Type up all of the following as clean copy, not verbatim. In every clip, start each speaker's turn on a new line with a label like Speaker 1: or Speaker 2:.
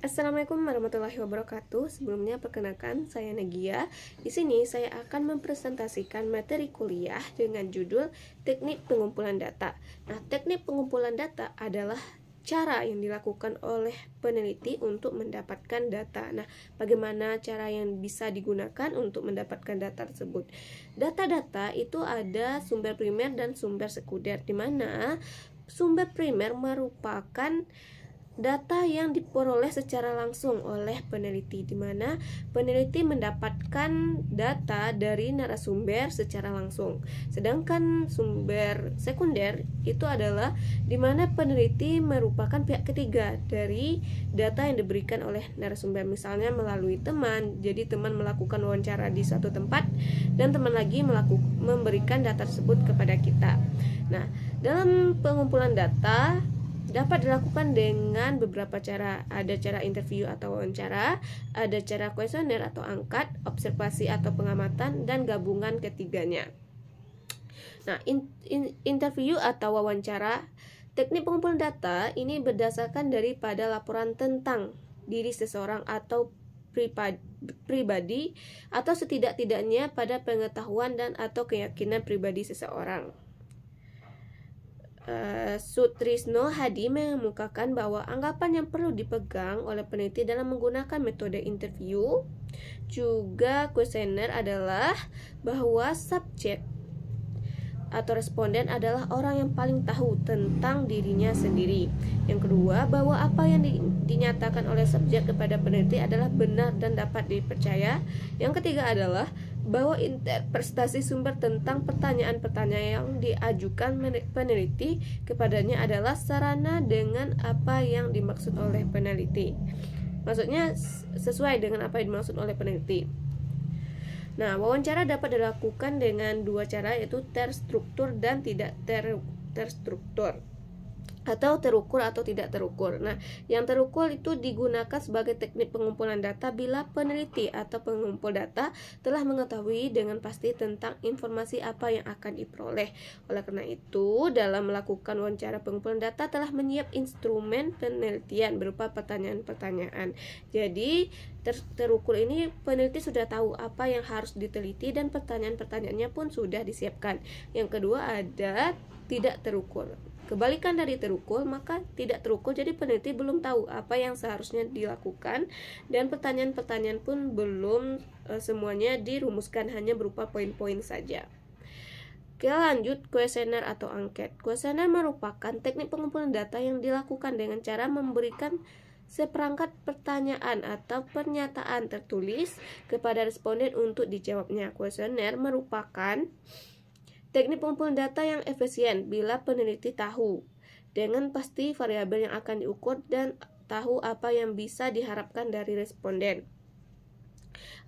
Speaker 1: Assalamualaikum warahmatullahi wabarakatuh. Sebelumnya perkenalkan, saya Nagia. Di sini saya akan mempresentasikan materi kuliah dengan judul Teknik Pengumpulan Data. Nah, teknik pengumpulan data adalah cara yang dilakukan oleh peneliti untuk mendapatkan data. Nah, bagaimana cara yang bisa digunakan untuk mendapatkan data tersebut? Data-data itu ada sumber primer dan sumber sekunder, di mana sumber primer merupakan data yang diperoleh secara langsung oleh peneliti, di mana peneliti mendapatkan data dari narasumber secara langsung. Sedangkan sumber sekunder itu adalah di mana peneliti merupakan pihak ketiga dari data yang diberikan oleh narasumber, misalnya melalui teman. Jadi teman melakukan wawancara di suatu tempat dan teman lagi memberikan data tersebut kepada kita. Nah, dalam pengumpulan data dapat dilakukan dengan beberapa cara. Ada cara interview atau wawancara, ada cara kuesioner atau angkat, observasi atau pengamatan, dan gabungan ketiganya. Nah, interview atau wawancara, teknik pengumpulan data ini berdasarkan daripada laporan tentang diri seseorang atau pribadi atau setidak-tidaknya pada pengetahuan dan atau keyakinan pribadi seseorang. Sutrisno Hadi mengemukakan bahwa anggapan yang perlu dipegang oleh peneliti dalam menggunakan metode interview juga kuesioner adalah bahwa subjek atau responden adalah orang yang paling tahu tentang dirinya sendiri. Yang kedua, bahwa apa yang dinyatakan oleh subjek kepada peneliti adalah benar dan dapat dipercaya. Yang ketiga adalah bahwa interpretasi sumber tentang pertanyaan-pertanyaan yang diajukan peneliti kepadanya adalah sarana dengan apa yang dimaksud oleh peneliti. Maksudnya sesuai dengan apa yang dimaksud oleh peneliti. Nah, wawancara dapat dilakukan dengan dua cara, yaitu terstruktur dan tidak terstruktur, atau terukur atau tidak terukur. Nah, yang terukur itu digunakan sebagai teknik pengumpulan data bila peneliti atau pengumpul data telah mengetahui dengan pasti tentang informasi apa yang akan diperoleh. Oleh karena itu, dalam melakukan wawancara pengumpulan data telah menyiapkan instrumen penelitian berupa pertanyaan-pertanyaan. Jadi, terukur ini peneliti sudah tahu apa yang harus diteliti dan pertanyaan-pertanyaannya pun sudah disiapkan. Yang kedua ada tidak terukur. Kebalikan dari terukur, maka tidak terukur, jadi peneliti belum tahu apa yang seharusnya dilakukan dan pertanyaan-pertanyaan pun belum semuanya dirumuskan, hanya berupa poin-poin saja. Oke, lanjut kuesioner atau angket. Kuesioner merupakan teknik pengumpulan data yang dilakukan dengan cara memberikan seperangkat pertanyaan atau pernyataan tertulis kepada responden untuk dijawabnya. Kuesioner merupakan teknik pengumpulan data yang efisien bila peneliti tahu dengan pasti variabel yang akan diukur dan tahu apa yang bisa diharapkan dari responden.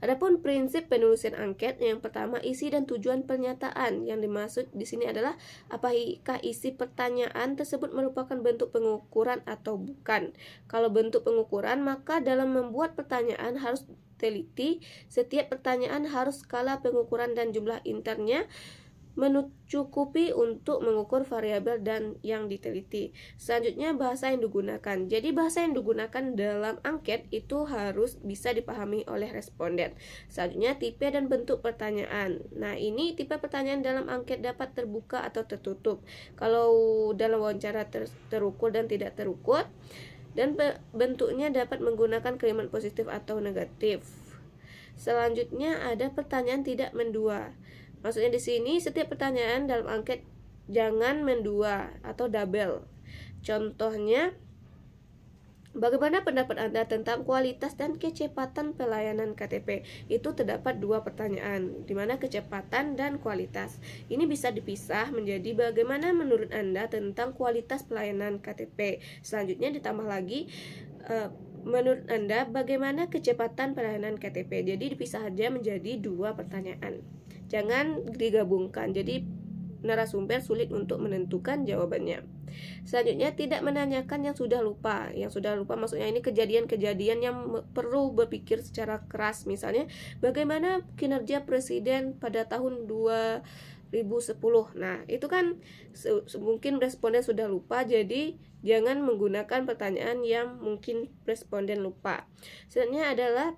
Speaker 1: Adapun prinsip penulisan angket, yang pertama, isi dan tujuan pernyataan. Yang dimaksud di sini adalah apakah isi pertanyaan tersebut merupakan bentuk pengukuran atau bukan. Kalau bentuk pengukuran, maka dalam membuat pertanyaan harus teliti. Setiap pertanyaan harus skala pengukuran dan jumlah internya mencukupi untuk mengukur variabel dan yang diteliti. Selanjutnya, bahasa yang digunakan. Jadi bahasa yang digunakan dalam angket itu harus bisa dipahami oleh responden. Selanjutnya, tipe dan bentuk pertanyaan. Nah, ini tipe pertanyaan dalam angket dapat terbuka atau tertutup. Kalau dalam wawancara terukur dan tidak terukur, dan bentuknya dapat menggunakan kalimat positif atau negatif. Selanjutnya ada pertanyaan tidak mendua. Maksudnya di sini setiap pertanyaan dalam angket jangan mendua atau double. Contohnya, bagaimana pendapat Anda tentang kualitas dan kecepatan pelayanan KTP? Itu terdapat dua pertanyaan, di mana kecepatan dan kualitas. Ini bisa dipisah menjadi bagaimana menurut Anda tentang kualitas pelayanan KTP. Selanjutnya ditambah lagi menurut Anda bagaimana kecepatan pelayanan KTP. Jadi dipisah saja menjadi dua pertanyaan. Jangan digabungkan, jadi narasumber sulit untuk menentukan jawabannya. Selanjutnya, tidak menanyakan yang sudah lupa. Yang sudah lupa maksudnya ini kejadian-kejadian yang perlu berpikir secara keras. Misalnya, bagaimana kinerja presiden pada tahun Nah, itu kan mungkin responden sudah lupa, jadi jangan menggunakan pertanyaan yang mungkin responden lupa. Selanjutnya adalah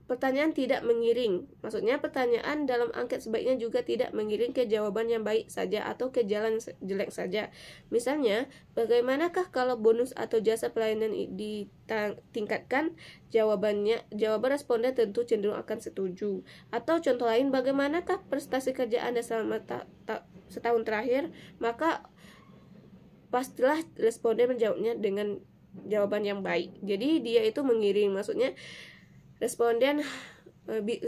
Speaker 1: pertanyaan tidak mengiring. Maksudnya pertanyaan dalam angket sebaiknya juga tidak mengiring ke jawaban yang baik saja atau ke jalan jelek saja. Misalnya, bagaimanakah kalau bonus atau jasa pelayanan ditingkatkan? Jawaban responden tentu cenderung akan setuju. Atau contoh lain, bagaimanakah prestasi kerja Anda selama setahun terakhir? Maka pastilah responden menjawabnya dengan jawaban yang baik. Jadi dia itu mengiring, maksudnya responden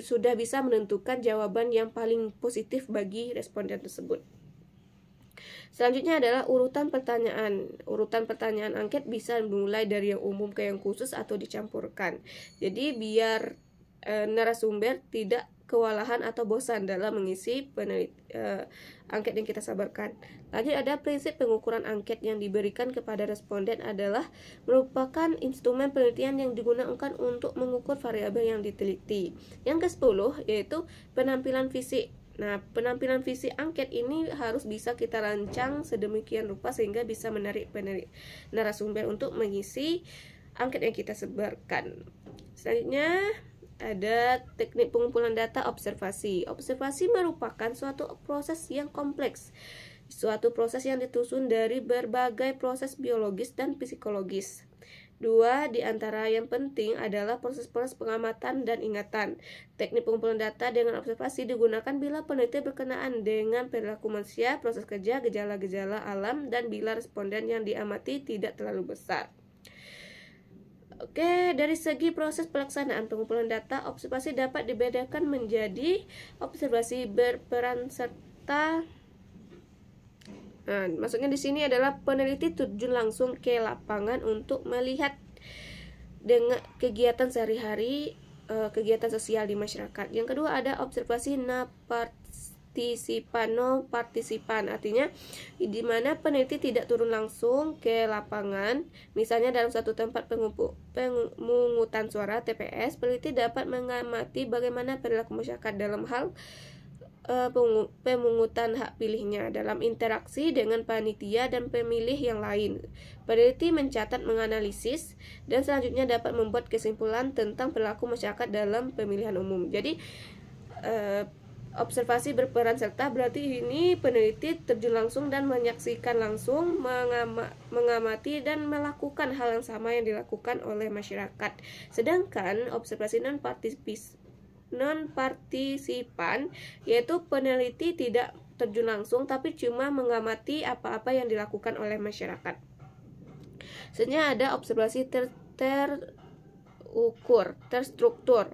Speaker 1: sudah bisa menentukan jawaban yang paling positif bagi responden tersebut. Selanjutnya adalah urutan pertanyaan. Urutan pertanyaan angket bisa dimulai dari yang umum ke yang khusus atau dicampurkan. Jadi biar narasumber tidak kewalahan atau bosan dalam mengisi angket yang kita sabarkan. Lanjut, ada prinsip pengukuran angket yang diberikan kepada responden adalah merupakan instrumen penelitian yang digunakan untuk mengukur variabel yang diteliti. Yang ke-10 yaitu penampilan fisik. Nah, penampilan fisik angket ini harus bisa kita rancang sedemikian rupa sehingga bisa menarik narasumber untuk mengisi angket yang kita sebarkan. Selanjutnya ada teknik pengumpulan data observasi. Observasi merupakan suatu proses yang kompleks, suatu proses yang disusun dari berbagai proses biologis dan psikologis. Dua di antara yang penting adalah proses-proses pengamatan dan ingatan. Teknik pengumpulan data dengan observasi digunakan bila peneliti berkenaan dengan perilaku manusia, proses kerja, gejala-gejala alam, dan bila responden yang diamati tidak terlalu besar. Oke, dari segi proses pelaksanaan pengumpulan data, observasi dapat dibedakan menjadi observasi berperan serta. Nah, maksudnya di sini adalah peneliti terjun langsung ke lapangan untuk melihat dengan kegiatan sehari-hari, kegiatan sosial di masyarakat. Yang kedua ada observasi partisipan, artinya di mana peneliti tidak turun langsung ke lapangan. Misalnya dalam suatu tempat pemungutan suara TPS, peneliti dapat mengamati bagaimana perilaku masyarakat dalam hal pemungutan hak pilihnya dalam interaksi dengan panitia dan pemilih yang lain. Peneliti mencatat, menganalisis, dan selanjutnya dapat membuat kesimpulan tentang perilaku masyarakat dalam pemilihan umum. Jadi observasi berperan serta berarti ini peneliti terjun langsung dan menyaksikan langsung, mengamati dan melakukan hal yang sama yang dilakukan oleh masyarakat. Sedangkan observasi non-partisipan yaitu peneliti tidak terjun langsung tapi cuma mengamati apa-apa yang dilakukan oleh masyarakat. Selanjutnya ada observasi terstruktur.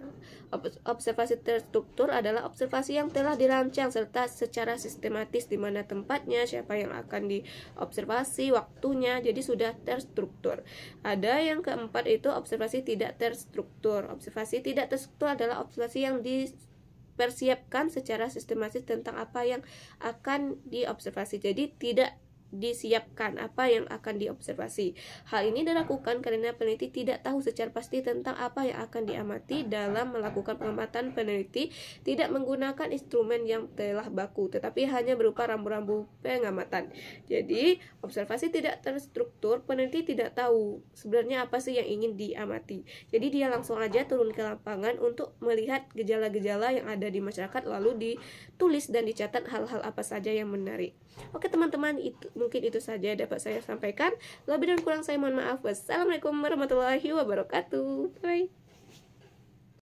Speaker 1: Observasi terstruktur adalah observasi yang telah dirancang serta secara sistematis di mana tempatnya, siapa yang akan diobservasi, waktunya, jadi sudah terstruktur. Ada yang keempat itu observasi tidak terstruktur. Observasi tidak terstruktur adalah observasi yang dipersiapkan secara sistematis tentang apa yang akan diobservasi. Jadi tidak disiapkan apa yang akan diobservasi. Hal ini dilakukan karena peneliti tidak tahu secara pasti tentang apa yang akan diamati. Dalam melakukan pengamatan, peneliti tidak menggunakan instrumen yang telah baku, tetapi hanya berupa rambu-rambu pengamatan. Jadi, observasi tidak terstruktur, peneliti tidak tahu sebenarnya apa sih yang ingin diamati. Jadi, dia langsung aja turun ke lapangan untuk melihat gejala-gejala yang ada di masyarakat, lalu ditulis dan dicatat hal-hal apa saja yang menarik. Oke teman-teman, mungkin itu saja dapat saya sampaikan. Lebih dan kurang saya mohon maaf. Wassalamualaikum warahmatullahi wabarakatuh. Bye.